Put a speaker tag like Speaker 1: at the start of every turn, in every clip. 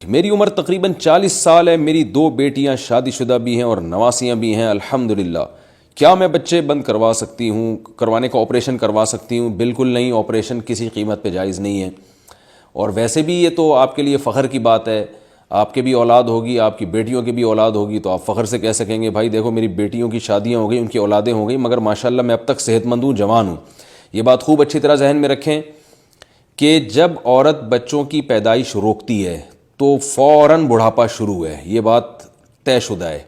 Speaker 1: میری عمر تقریباً 40 سال ہے، میری 2 بیٹیاں شادی شدہ بھی ہیں اور نواسیاں بھی ہیں الحمدللہ، کیا میں بچے بند کروا سکتی ہوں، کروانے کا آپریشن کروا سکتی ہوں؟ بالکل نہیں، آپریشن کسی قیمت پہ جائز نہیں ہے۔ اور ویسے بھی یہ تو آپ کے لیے فخر کی بات ہے، آپ کے بھی اولاد ہوگی، آپ کی بیٹیوں کی بھی اولاد ہوگی، تو آپ فخر سے کہہ سکیں گے بھائی دیکھو میری بیٹیوں کی شادیاں ہو گئی، ان کی اولادیں ہو گئی، مگر ماشاءاللہ میں اب تک صحت مند ہوں، جوان ہوں۔ یہ بات خوب اچھی طرح ذہن میں رکھیں کہ جب عورت بچوں کی پیدائش روکتی ہے تو فوراً بڑھاپا شروع ہے، یہ بات طے شدہ ہے۔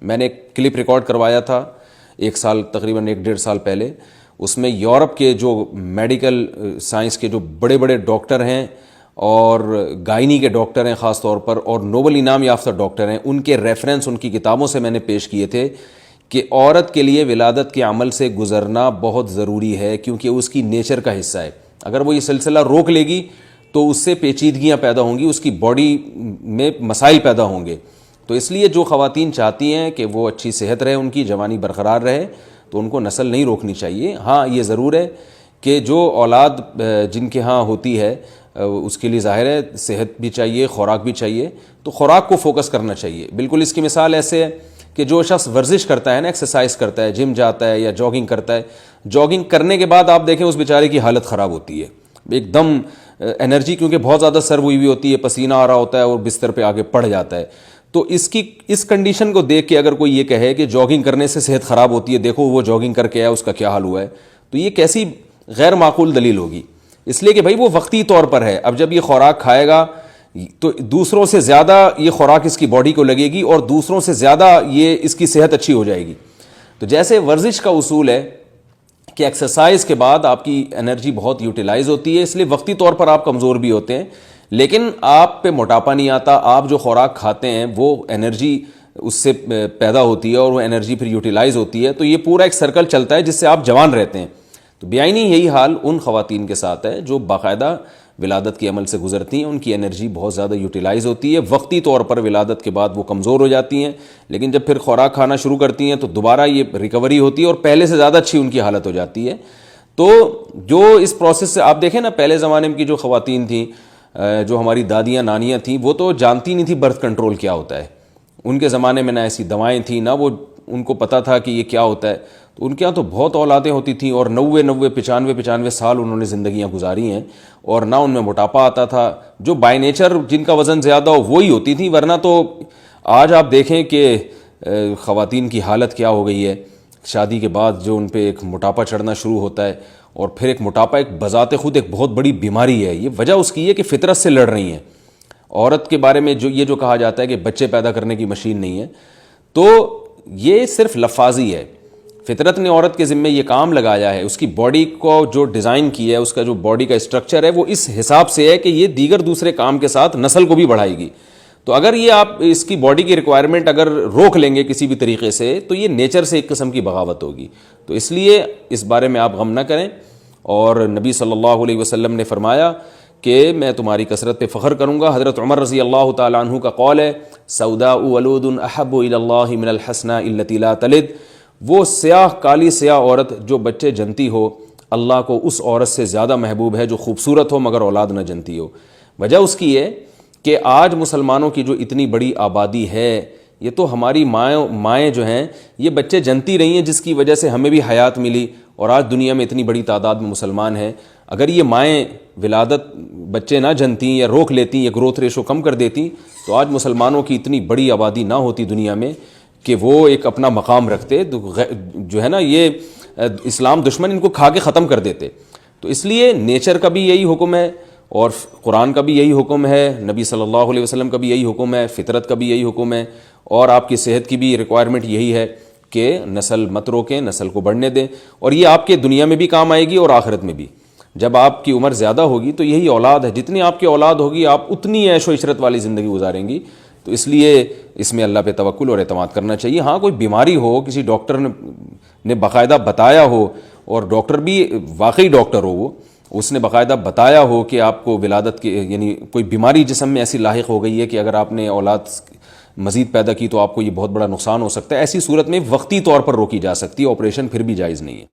Speaker 1: میں نے ایک کلپ ریکارڈ کروایا تھا ایک سال، تقریباً 1.5 سال پہلے، اس میں یورپ کے جو میڈیکل سائنس کے جو بڑے بڑے ڈاکٹر ہیں اور گائنی کے ڈاکٹر ہیں خاص طور پر، اور نوبل انعام یافتہ ڈاکٹر ہیں، ان کے ریفرنس ان کی کتابوں سے میں نے پیش کیے تھے کہ عورت کے لیے ولادت کے عمل سے گزرنا بہت ضروری ہے، کیونکہ اس کی نیچر کا حصہ ہے۔ اگر وہ یہ سلسلہ روک لے گی تو اس سے پیچیدگیاں پیدا ہوں گی، اس کی باڈی میں مسائل پیدا ہوں گے۔ تو اس لیے جو خواتین چاہتی ہیں کہ وہ اچھی صحت رہے، ان کی جوانی برقرار رہے، تو ان کو نسل نہیں روکنی چاہیے۔ ہاں یہ ضرور ہے کہ جو اولاد جن کے ہاں ہوتی ہے اس کے لیے ظاہر ہے صحت بھی چاہیے، خوراک بھی چاہیے، تو خوراک کو فوکس کرنا چاہیے۔ بالکل اس کی مثال ایسے ہے کہ جو شخص ورزش کرتا ہے نا، ایکسرسائز کرتا ہے، جم جاتا ہے یا جاگنگ کرتا ہے، جاگنگ کرنے کے بعد آپ دیکھیں اس بیچارے کی حالت خراب ہوتی ہے، ایک دم انرجی کیونکہ بہت زیادہ سرو ہوئی ہوتی ہے، پسینہ آ رہا ہوتا ہے اور بستر پہ آگے پڑ جاتا ہے۔ تو اس کنڈیشن کو دیکھ کے اگر کوئی یہ کہے کہ جاگنگ کرنے سے صحت خراب ہوتی ہے، دیکھو وہ جاگنگ کر کے آیا اس کا کیا حال ہوا ہے، تو یہ کیسی غیر معقول دلیل ہوگی؟ اس لیے کہ بھائی وہ وقتی طور پر ہے، اب جب یہ خوراک کھائے گا تو دوسروں سے زیادہ یہ خوراک اس کی باڈی کو لگے گی اور دوسروں سے زیادہ یہ اس کی صحت اچھی ہو جائے گی۔ تو جیسے ورزش کا اصول ہے کہ ایکسرسائز کے بعد آپ کی انرجی بہت یوٹیلائز ہوتی ہے، اس لیے وقتی طور پر آپ کمزور بھی ہوتے ہیں، لیکن آپ پہ موٹاپا نہیں آتا۔ آپ جو خوراک کھاتے ہیں وہ انرجی اس سے پیدا ہوتی ہے اور وہ انرجی پھر یوٹیلائز ہوتی ہے، تو یہ پورا ایک سرکل چلتا ہے جس سے آپ جوان رہتے ہیں۔ تو بیائی یہی حال ان خواتین کے ساتھ ہے جو باقاعدہ ولادت کے عمل سے گزرتی ہیں، ان کی انرجی بہت زیادہ یوٹیلائز ہوتی ہے، وقتی طور پر ولادت کے بعد وہ کمزور ہو جاتی ہیں، لیکن جب پھر خوراک کھانا شروع کرتی ہیں تو دوبارہ یہ ریکوری ہوتی ہے اور پہلے سے زیادہ اچھی ان کی حالت ہو جاتی ہے۔ تو جو اس پروسیس سے آپ دیکھیں نا، پہلے زمانے کی جو خواتین تھیں، جو ہماری دادیاں نانیاں تھیں، وہ تو جانتی نہیں تھی برتھ کنٹرول کیا ہوتا ہے۔ ان کے زمانے میں نہ ایسی دوائیں تھیں، نہ وہ ان کو پتہ تھا کہ یہ کیا ہوتا ہے، تو ان کے یہاں تو بہت اولادیں ہوتی تھیں اور 95 سال انہوں نے زندگیاں گزاری ہیں، اور نہ ان میں موٹاپا آتا تھا۔ جو بائی نیچر جن کا وزن زیادہ ہو وہی ہوتی تھیں، ورنہ تو آج آپ دیکھیں کہ خواتین کی حالت کیا ہو گئی ہے شادی کے بعد، جو ان پہ ایک موٹاپا چڑھنا شروع ہوتا ہے، اور پھر ایک موٹاپا ایک بذات خود ایک بہت بڑی بیماری ہے۔ یہ وجہ اس کی ہے کہ فطرت سے لڑ رہی ہیں۔ عورت کے بارے میں جو کہا جاتا ہے کہ بچے پیدا کرنے کی مشین نہیں ہے، تو یہ صرف لفاظی ہے۔ فطرت نے عورت کے ذمے یہ کام لگایا ہے، اس کی باڈی کو جو ڈیزائن کیا ہے، اس کا جو باڈی کا اسٹرکچر ہے، وہ اس حساب سے ہے کہ یہ دیگر دوسرے کام کے ساتھ نسل کو بھی بڑھائے گی۔ تو اگر یہ آپ اس کی باڈی کی ریکوائرمنٹ اگر روک لیں گے کسی بھی طریقے سے، تو یہ نیچر سے ایک قسم کی بغاوت ہوگی۔ تو اس لیے اس بارے میں آپ غم نہ کریں، اور نبی صلی اللہ علیہ وسلم نے فرمایا کہ میں تمہاری کثرت پہ فخر کروں گا۔ حضرت عمر رضی اللہ تعالیٰ عنہ کا قول ہے، سوداء ولود احب الی اللہ من الحسناء التي لا تلد، وہ سیاہ کالی سیاہ عورت جو بچے جنتی ہو، اللہ کو اس عورت سے زیادہ محبوب ہے جو خوبصورت ہو مگر اولاد نہ جنتی ہو۔ وجہ اس کی ہے کہ آج مسلمانوں کی جو اتنی بڑی آبادی ہے، یہ تو ہماری مائیں جو ہیں یہ بچے جنتی رہی ہیں، جس کی وجہ سے ہمیں بھی حیات ملی، اور آج دنیا میں اتنی بڑی تعداد میں مسلمان ہیں۔ اگر یہ مائیں ولادت بچے نہ جنتی یا روک لیتی یا گروتھ ریشو کم کر دیتی، تو آج مسلمانوں کی اتنی بڑی آبادی نہ ہوتی دنیا میں کہ وہ ایک اپنا مقام رکھتے، جو ہے نا یہ اسلام دشمن ان کو کھا کے ختم کر دیتے۔ تو اس لیے نیچر کا بھی یہی حکم ہے، اور قرآن کا بھی یہی حکم ہے، نبی صلی اللہ علیہ وسلم کا بھی یہی حکم ہے، فطرت کا بھی یہی حکم ہے، اور آپ کی صحت کی بھی ریکوائرمنٹ یہی ہے کہ نسل مت روکیں، نسل کو بڑھنے دیں، اور یہ آپ کے دنیا میں بھی کام آئے گی اور آخرت میں بھی۔ جب آپ کی عمر زیادہ ہوگی تو یہی اولاد ہے، جتنی آپ کی اولاد ہوگی آپ اتنی عیش و عشرت والی زندگی گزاریں گی۔ تو اس لیے اس میں اللہ پہ توکل اور اعتماد کرنا چاہیے۔ ہاں کوئی بیماری ہو، کسی ڈاکٹر نے باقاعدہ بتایا ہو، اور ڈاکٹر بھی واقعی ڈاکٹر ہو، وہ اس نے باقاعدہ بتایا ہو کہ آپ کو ولادت کے یعنی کوئی بیماری جسم میں ایسی لاحق ہو گئی ہے کہ اگر آپ نے اولاد مزید پیدا کی تو آپ کو یہ بہت بڑا نقصان ہو سکتا ہے، ایسی صورت میں وقتی طور پر روکی جا سکتی ہے، آپریشن پھر بھی جائز نہیں ہے۔